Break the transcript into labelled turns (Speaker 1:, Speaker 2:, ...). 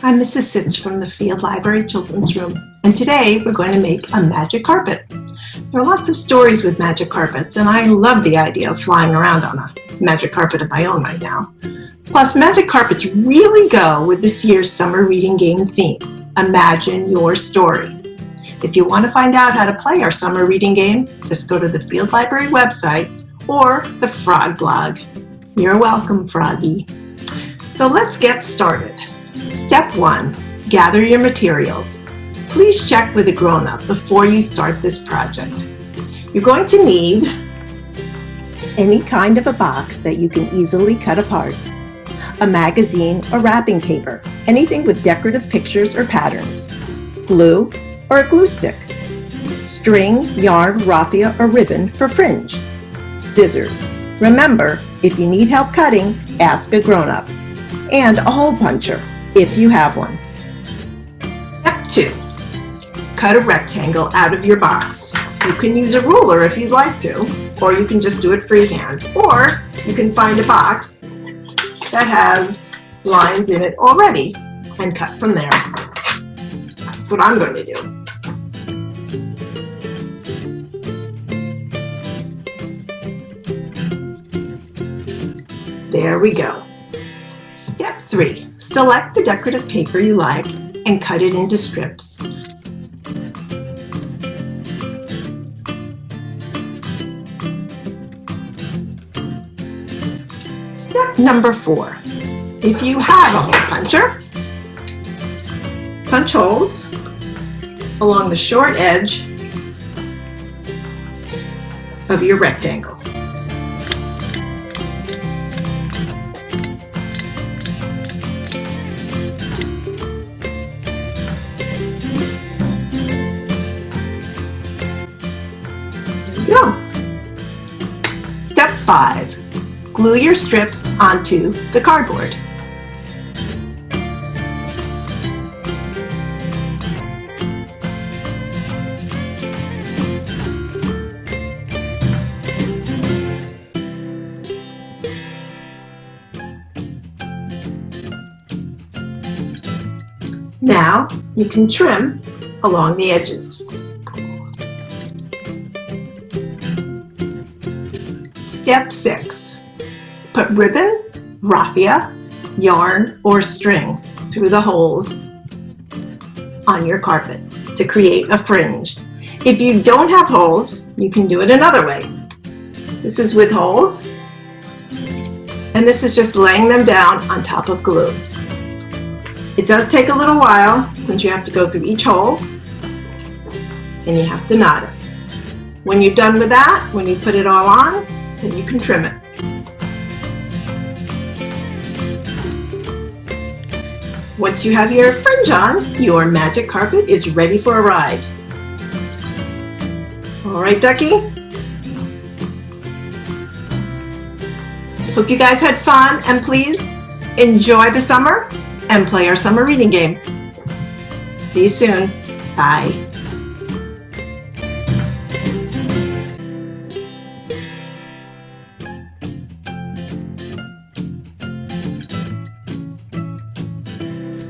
Speaker 1: I'm Mrs. Sitz from the Field Library Children's Room, and today we're going to make a magic carpet. There are lots of stories with magic carpets, and I love the idea of flying around on a magic carpet of my own right now. Plus, magic carpets really go with this year's summer reading game theme, Imagine Your Story. If you want to find out how to play our summer reading game, just go to the Field Library website or the Frog blog. You're welcome, Froggy. So let's get started. Step 1, gather your materials. Please check with a grown-up before you start this project. You're going to need any kind of a box that you can easily cut apart, a magazine or wrapping paper, anything with decorative pictures or patterns, glue or a glue stick, string, yarn, raffia, or ribbon for fringe, scissors. Remember, if you need help cutting, ask a grown-up, and a hole puncher if you have one. Step 2, cut a rectangle out of your box. You can use a ruler if you'd like to, or you can just do it freehand, or you can find a box that has lines in it already and cut from there. That's what I'm going to do. There we go. Step 3, select the decorative paper you like and cut it into strips. Step number 4, if you have a hole puncher, punch holes along the short edge of your rectangle. Go. Step 5, glue your strips onto the cardboard. Now you can trim along the edges. Step 6, put ribbon, raffia, yarn, or string through the holes on your carpet to create a fringe. If you don't have holes, you can do it another way. This is with holes, and this is just laying them down on top of glue. It does take a little while since you have to go through each hole and you have to knot it. When you're done with that, when you put it all on, then you can trim it. Once you have your fringe on, your magic carpet is ready for a ride. All right, Ducky? Hope you guys had fun, and please enjoy the summer and play our summer reading game. See you soon. Bye.